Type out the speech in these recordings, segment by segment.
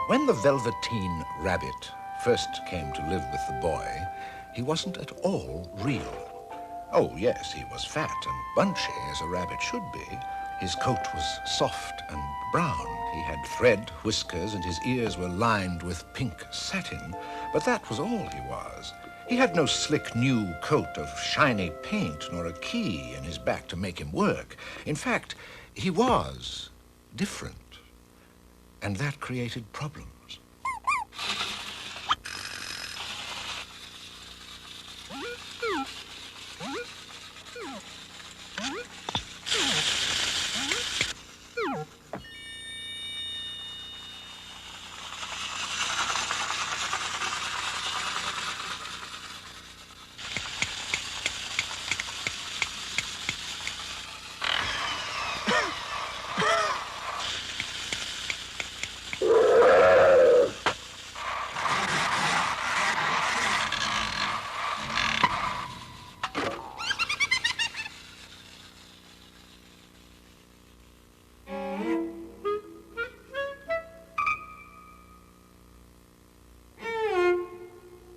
When the Velveteen Rabbit first came to live with the boy, he wasn't at all real. Oh, yes, he was fat and bunchy, as a rabbit should be. His coat was soft and brown. He had thread whiskers, and his ears were lined with pink satin. But that was all he was. He had no slick new coat of shiny paint, nor a key in his back to make him work. In fact, he was different, and that created problems.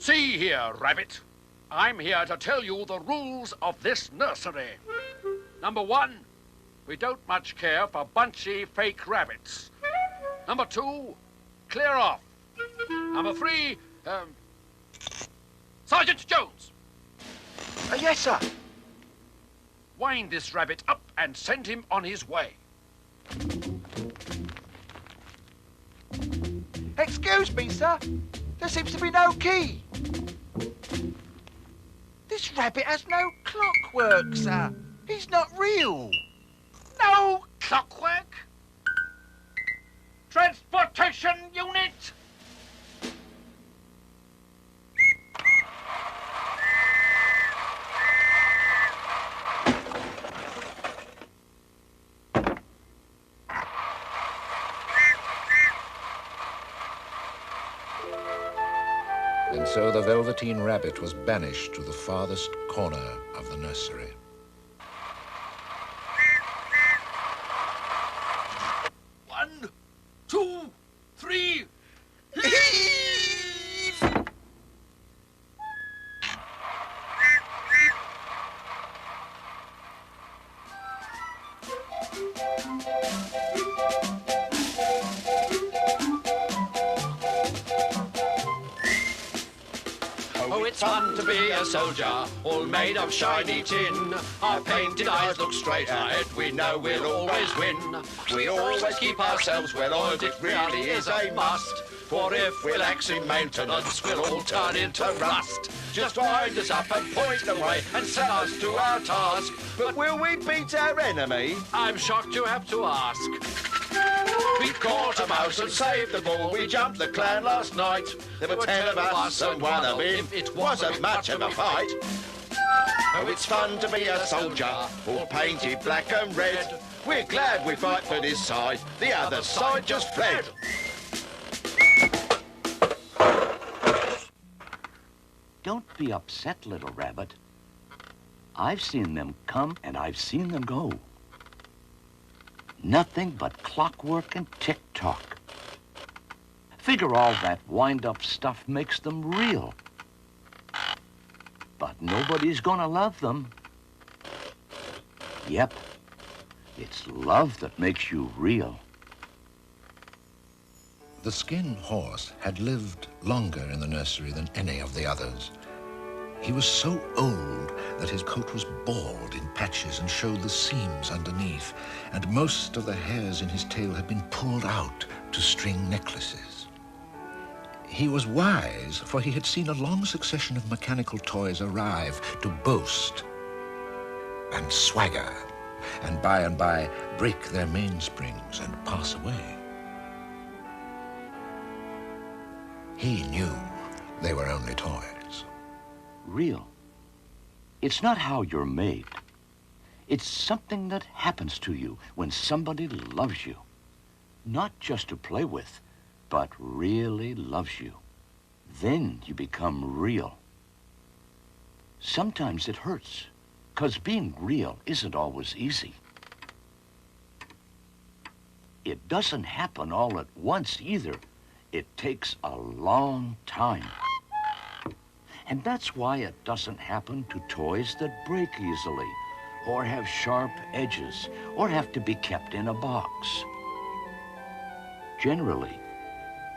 See here, Rabbit. I'm here to tell you the rules of this nursery. Number 1, we don't much care for bunchy fake rabbits. Number 2, clear off. Number 3, Sergeant Jones. Yes, sir. Wind this rabbit up and send him on his way. Excuse me, sir. There seems to be no key. This rabbit has no clockwork, sir. He's not real. No clockwork? Transportation unit! And so the Velveteen Rabbit was banished to the farthest corner of the nursery. One, two, three. Oh, it's fun to be a soldier, all made of shiny tin. Our painted eyes look straight ahead, we know we'll always win. We always keep ourselves well oiled, it really is a must. For if we're lax in maintenance, we'll all turn into rust. Just wind us up and point the way and send us to our task. But will we beat our enemy? I'm shocked you have to ask. We caught a mouse and saved the ball. We jumped the clan last night. There were 10 of us and one of him. It wasn't much of a fight. Oh, it's fun to be a soldier, all painted black and red. We're glad we fight for this side. The other side just fled. Don't be upset, little rabbit. I've seen them come and I've seen them go. Nothing but clockwork and tick-tock. Figure all that wind-up stuff makes them real. But nobody's gonna love them. Yep, it's love that makes you real. The skin horse had lived longer in the nursery than any of the others. He was so old that his coat was bald in patches and showed the seams underneath, and most of the hairs in his tail had been pulled out to string necklaces. He was wise, for he had seen a long succession of mechanical toys arrive to boast and swagger, and by break their mainsprings and pass away. He knew they were only toys. Real. It's not how you're made. It's something that happens to you when somebody loves you. Not just to play with, but really loves you. Then you become real. Sometimes it hurts, 'cause being real isn't always easy. It doesn't happen all at once either. It takes a long time. And that's why it doesn't happen to toys that break easily, or have sharp edges, or have to be kept in a box. Generally,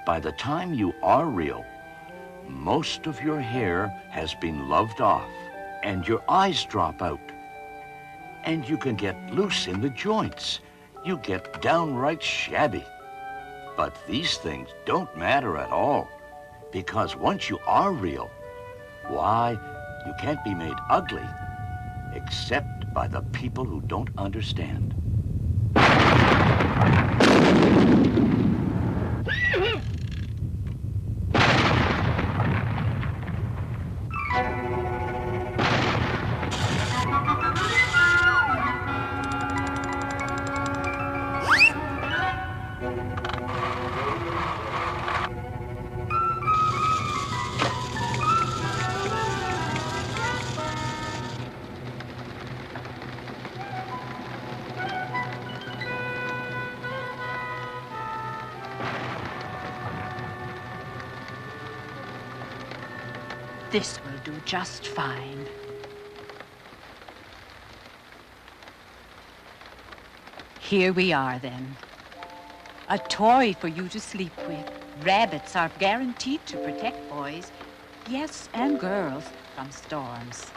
by the time you are real, most of your hair has been loved off, and your eyes drop out. And you can get loose in the joints. You get downright shabby. But these things don't matter at all, because once you are real, why, you can't be made ugly, except by the people who don't understand. This will do just fine. Here we are, then. A toy for you to sleep with. Rabbits are guaranteed to protect boys, yes, and girls, from storms.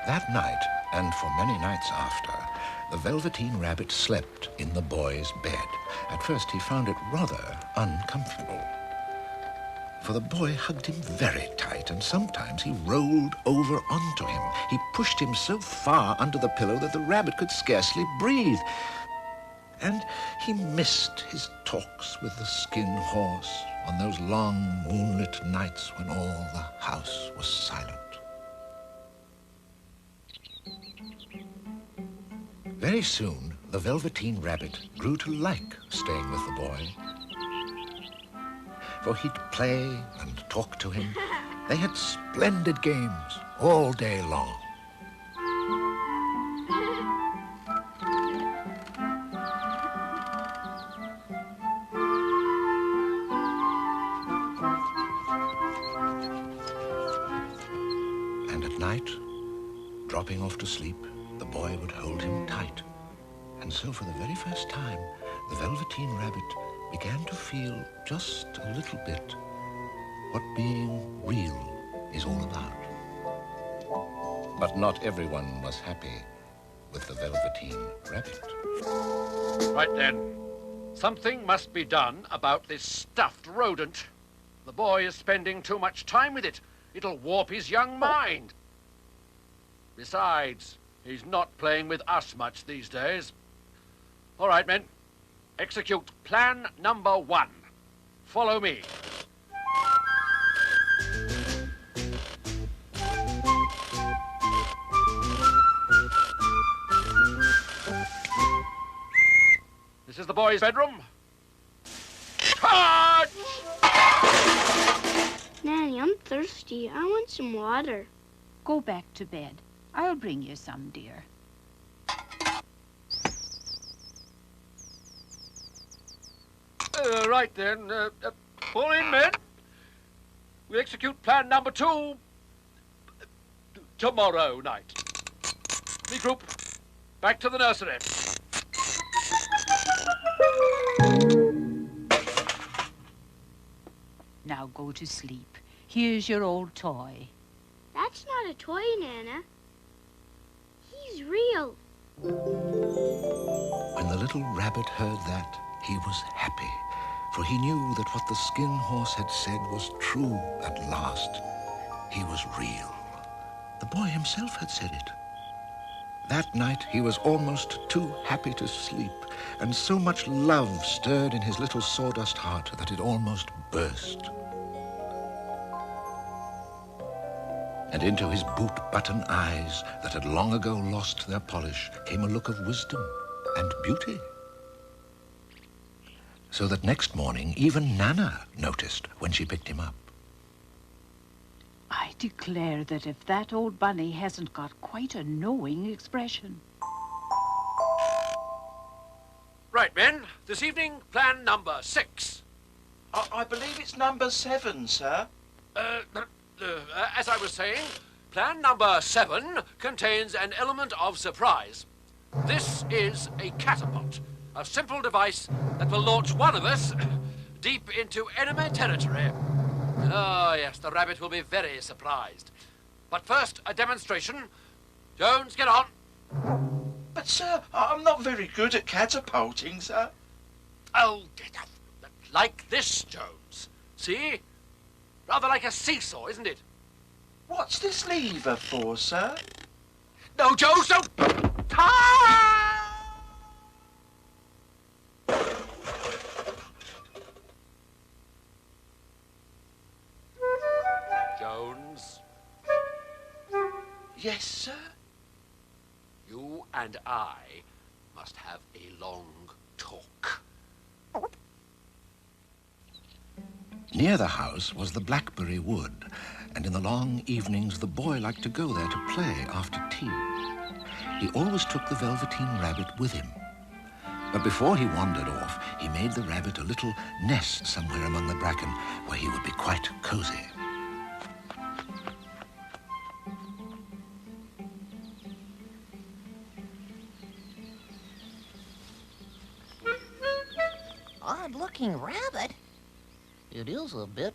That night, and for many nights after, the Velveteen Rabbit slept in the boy's bed. At first, he found it rather uncomfortable, for the boy hugged him very tight, and sometimes he rolled over onto him. He pushed him so far under the pillow that the rabbit could scarcely breathe. And he missed his talks with the skin horse on those long moonlit nights when all the house was silent. Very soon, the Velveteen Rabbit grew to like staying with the boy, for he'd play and talk to him. They had splendid games all day long. And at night, dropping off to sleep, the boy would hold him tight. And so for the very first time, the Velveteen Rabbit began to feel just a little bit what being real is all about. But not everyone was happy with the Velveteen Rabbit. Right then. Something must be done about this stuffed rodent. The boy is spending too much time with it. It'll warp his young mind. Besides, he's not playing with us much these days. All right, men. Execute plan number 1. Follow me. This is the boys' bedroom. Charge! Nanny, I'm thirsty. I want some water. Go back to bed. I'll bring you some, dear. Right then. Pull in, men. We execute plan number 2 tomorrow night. Regroup. Back to the nursery. Now go to sleep. Here's your old toy. That's not a toy, Nana. He's real. When the little rabbit heard that, he was happy, for he knew that what the skin horse had said was true at last. He was real. The boy himself had said it. That night, he was almost too happy to sleep, and so much love stirred in his little sawdust heart that it almost burst. And into his boot-button eyes that had long ago lost their polish came a look of wisdom and beauty. So that next morning, even Nana noticed when she picked him up. I declare that if that old bunny hasn't got quite a knowing expression. Right, men. This evening, plan number 6. I believe it's number 7, sir. As I was saying, plan number 7 contains an element of surprise. This is a catapult, a simple device that will launch one of us deep into enemy territory. Oh, yes, the rabbit will be very surprised. But first, a demonstration. Jones, get on. But, sir, I'm not very good at catapulting, sir. Oh, like this, Jones. See? Rather like a seesaw, isn't it? What's this lever for, sir? No, Jones, no! Jones, Yes, sir. you and I must have a long talk. Near the house was the blackberry wood, and in the long evenings the boy liked to go there to play after tea. He always took the Velveteen Rabbit with him. But before he wandered off, he made the rabbit a little nest somewhere among the bracken where he would be quite cozy. Odd-looking rabbit. It is a bit.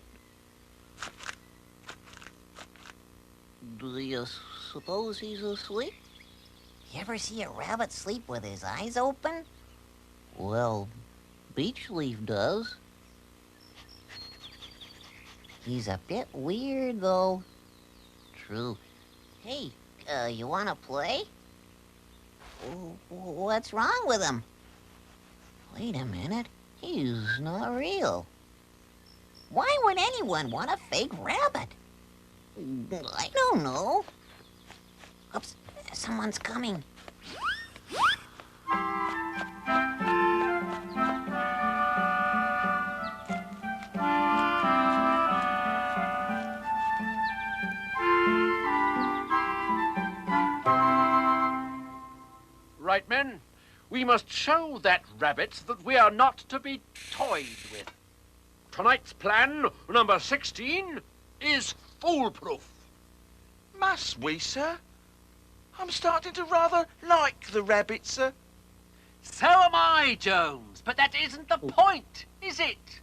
Do you suppose he's asleep? You ever see a rabbit sleep with his eyes open? Well, Beachleaf does. He's a bit weird, though. True. Hey, you wanna play? What's wrong with him? Wait a minute. He's not real. Why would anyone want a fake rabbit? I don't know. Oops, someone's coming. Right, men? We must show that rabbit that we are not to be toyed with. Tonight's plan, number 16, is foolproof. Must we, sir? I'm starting to rather like the rabbit, sir. So am I, Jones, but that isn't the point, is it?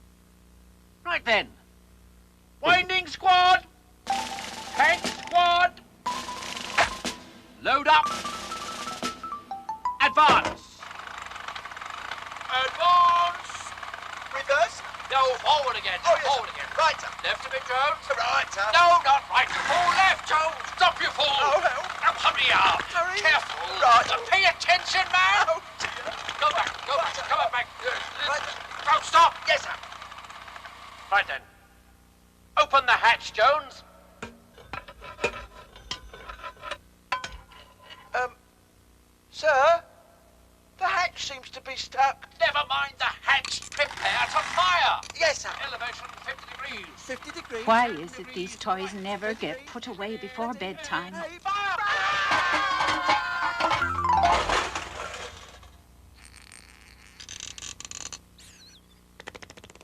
Right then. Winding squad! Tank squad! Load up! Advance! Advance! Reverse? No, forward again. Oh, yes, forward sir. again. Right, sir. Left a bit, Jones. Right, sir. No, not right. Full left, Jones. Stop, you fool. Oh, no. Now hurry up. Hurry. Careful. Right. Pay attention, man. Oh, dear. Go back. Go back. sir. Come on back. Right, sir. Don't stop. Yes, sir. Right then. Open the hatch, Jones. Sir? The hatch seems to be stuck. Never mind the hatch. Prepare to fire. Yes, sir. Elevation 50 degrees. 50 degrees. Why is it these toys never get put away before bedtime?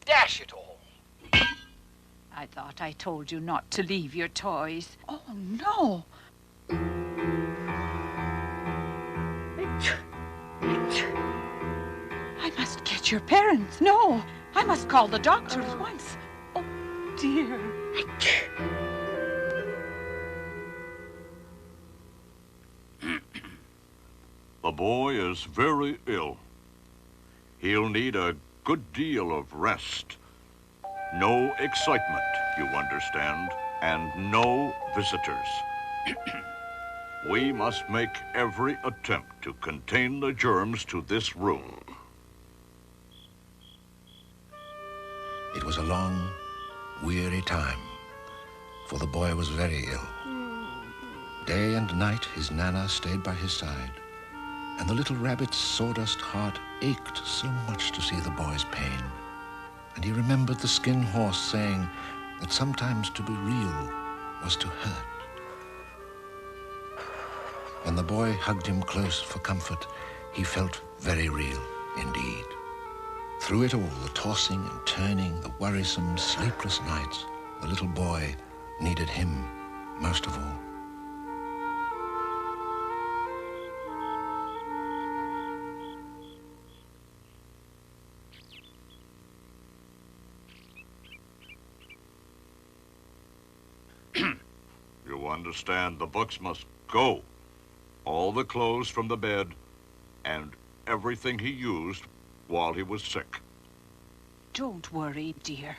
Dash it all. I thought I told you not to leave your toys. Oh, no. I must get your parents. No, I must call the doctor at once. Oh, dear. The boy is very ill. He'll need a good deal of rest. No excitement, you understand, and no visitors. We must make every attempt to contain the germs to this room. It was a long, weary time, for the boy was very ill. Day and night his Nana stayed by his side, and the little rabbit's sawdust heart ached so much to see the boy's pain. And he remembered the skin horse saying that sometimes to be real was to hurt. When the boy hugged him close for comfort, he felt very real indeed. Through it all, the tossing and turning, the worrisome, sleepless nights, the little boy needed him most of all. You understand, the books must go. All the clothes from the bed and everything he used while he was sick. Don't worry, dear.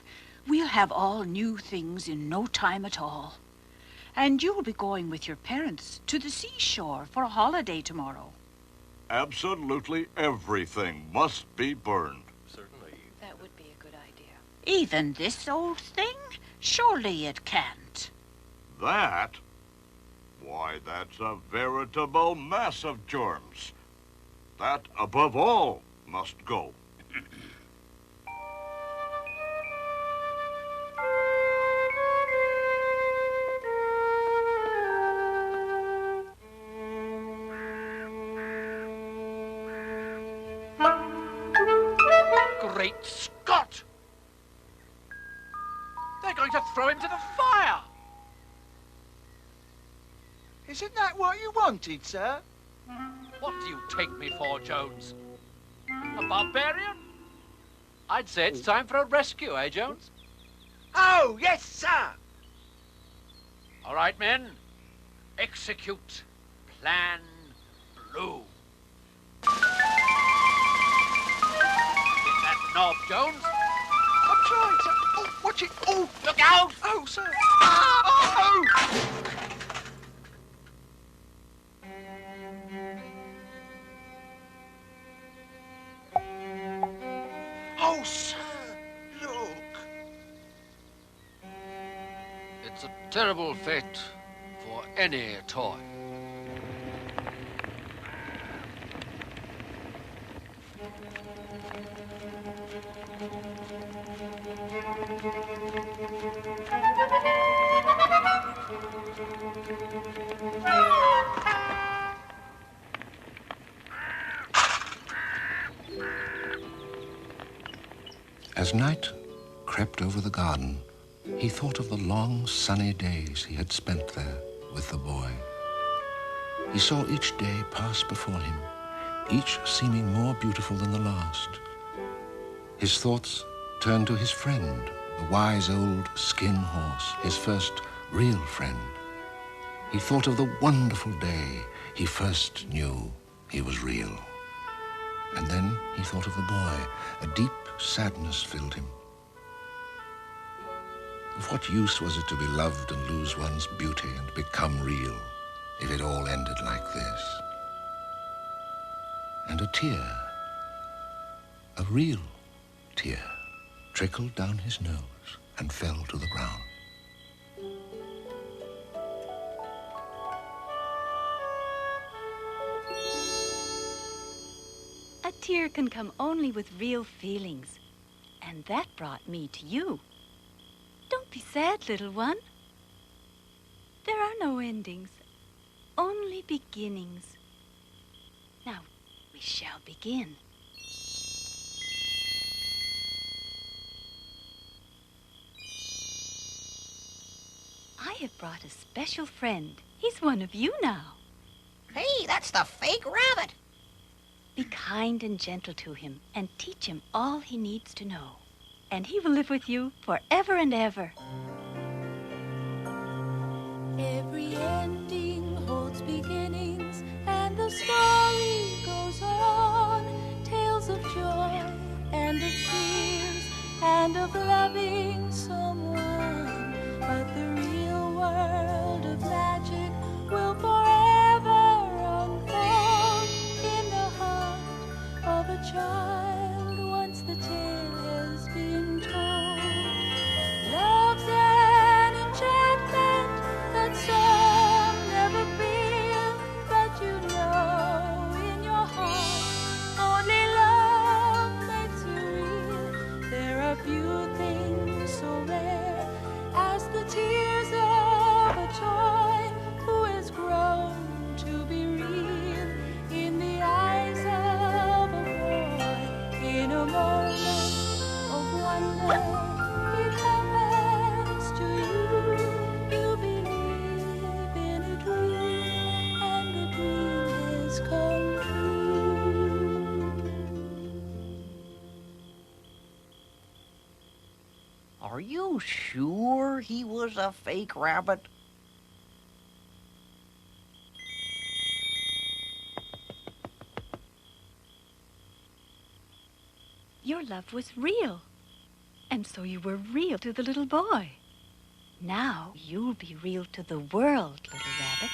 We'll have all new things in no time at all. And you'll be going with your parents to the seashore for a holiday tomorrow. Absolutely everything must be burned. Certainly. That would be a good idea. Even this old thing? Surely it can't. That? Why, that's a veritable mass of germs. That, above all, must go. Great Scott! They're going to throw him to the fire! Isn't that what you wanted, sir? What do you take me for, Jones? A barbarian? I'd say it's time for a rescue, eh, Jones? Oh, yes, sir. All right, men. Execute Plan Blue. Hit that knob, Jones. I'm trying, sir. Oh, watch it. Oh, Look out! oh, sir. Oh! Oh, sir, look. It's a terrible fate for any toy. As night crept over the garden, he thought of the long, sunny days he had spent there with the boy. He saw each day pass before him, each seeming more beautiful than the last. His thoughts turned to his friend, the wise old skin horse, his first real friend. He thought of the wonderful day he first knew he was real. And then he thought of the boy. A deep sadness filled him. Of what use was it to be loved and lose one's beauty and become real if it all ended like this? And a tear, a real tear, trickled down his nose and fell to the ground. A tear can come only with real feelings. And that brought me to you. Don't be sad, little one. There are no endings, only beginnings. Now, we shall begin. I have brought a special friend. He's one of you now. Hey, that's the fake rabbit. Be kind and gentle to him and teach him all he needs to know. And he will live with you forever and ever. Every ending holds beginnings, and the story goes on. Tales of joy and of tears and of loving someone. But the real world of magic will forever unfold in the heart of a child once the tale has been told. Love's an enchantment that some never feel, but you know in your heart only love makes you real. There are few things so rare as the tears you sure he was a fake rabbit? Your love was real. And so you were real to the little boy. Now you'll be real to the world, little rabbit.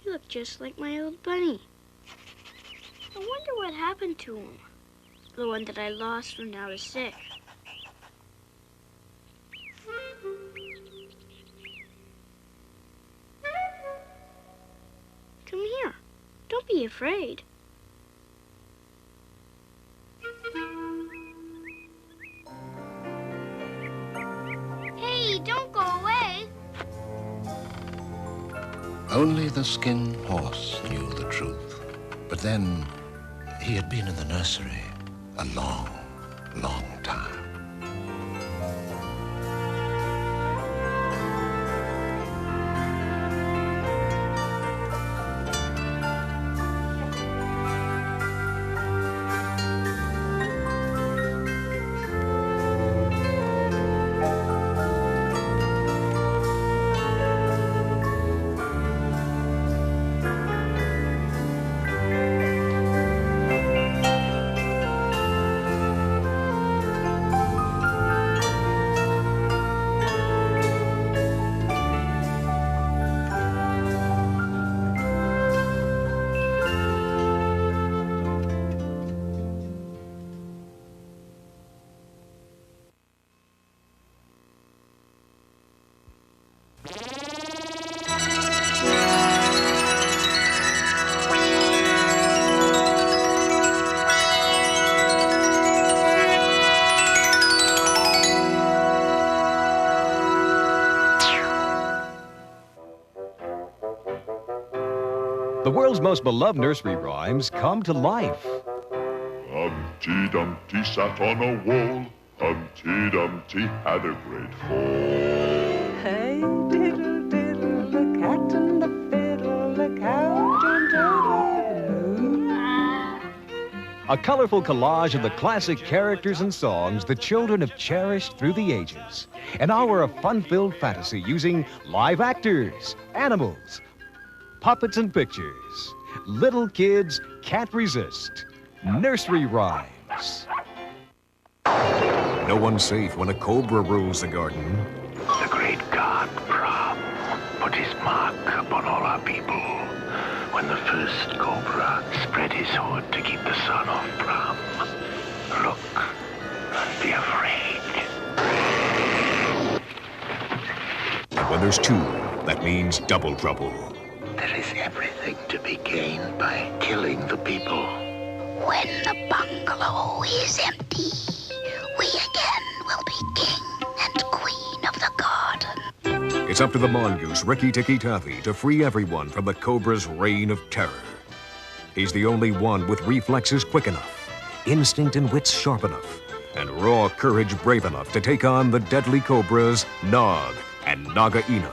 You look just like my old bunny. I wonder what happened to him. The one that I lost when I was sick. Come here. Don't be afraid. Hey, don't go away. Only the skin horse knew the truth. But then, he had been in the nursery a long, long time. The world's most beloved nursery rhymes come to life. Humpty Dumpty sat on a wall. Humpty Dumpty had a great fall. Hey, diddle, diddle, the cat and the fiddle, the cow jumped over the moon. A colorful collage of the classic characters and songs the children have cherished through the ages. An hour of fun-filled fantasy using live actors, animals, puppets and pictures. Little kids can't resist. Nursery rhymes. No one's safe when a cobra rules the garden. The great god Brahm put his mark upon all our people when the first cobra spread his hood to keep the sun off Brahm. Look and be afraid. And when there's two, that means double trouble. There is everything to be gained by killing the people. When the bungalow is empty, we again will be king and queen of the garden. It's up to the mongoose, Rikki Tikki Tavi, to free everyone from the cobra's reign of terror. He's the only one with reflexes quick enough, instinct and wits sharp enough, and raw courage brave enough to take on the deadly cobras, Nog and Nagaina.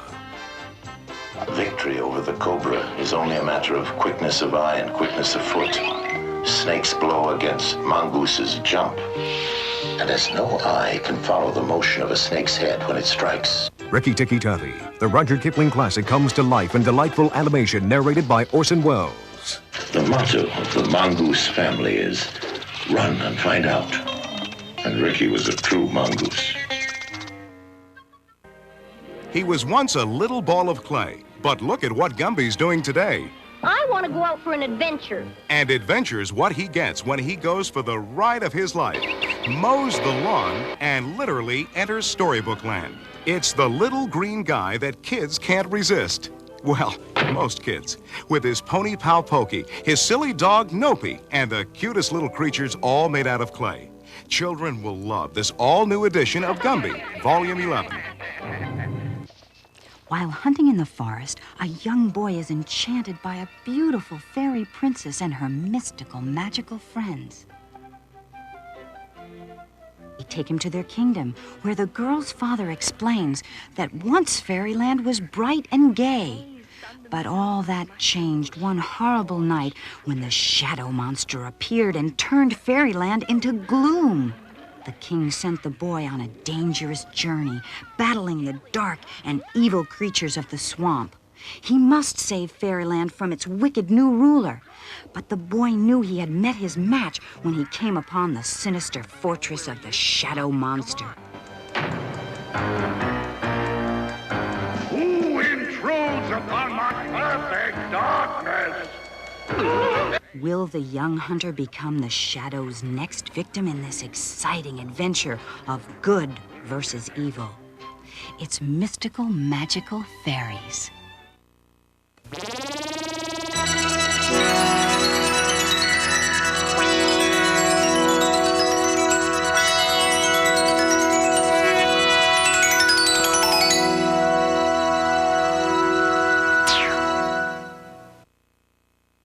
Victory over the cobra is only a matter of quickness of eye and quickness of foot. Snake's blow against mongoose's jump. And as no eye can follow the motion of a snake's head when it strikes. Rikki Tikki Tavi, the Rudyard Kipling classic, comes to life in delightful animation narrated by Orson Welles. The motto of the mongoose family is, run and find out. And Rikki was a true mongoose. He was once a little ball of clay, but look at what Gumby's doing today. I want to go out for an adventure. And adventure's what he gets when he goes for the ride of his life, mows the lawn, and literally enters storybook land. It's the little green guy that kids can't resist. Well, most kids. With his pony pal Pokey, his silly dog Nopey, and the cutest little creatures all made out of clay. Children will love this all-new edition of Gumby, Volume 11. While hunting in the forest, a young boy is enchanted by a beautiful fairy princess and her mystical, magical friends. They take him to their kingdom, where the girl's father explains that once fairyland was bright and gay. But all that changed one horrible night when the shadow monster appeared and turned fairyland into gloom. The king sent the boy on a dangerous journey, battling the dark and evil creatures of the swamp. He must save fairyland from its wicked new ruler. But the boy knew he had met his match when he came upon the sinister fortress of the shadow monster. Who intrudes upon my perfect darkness? Will the young hunter become the shadow's next victim in this exciting adventure of good versus evil? It's mystical, magical fairies.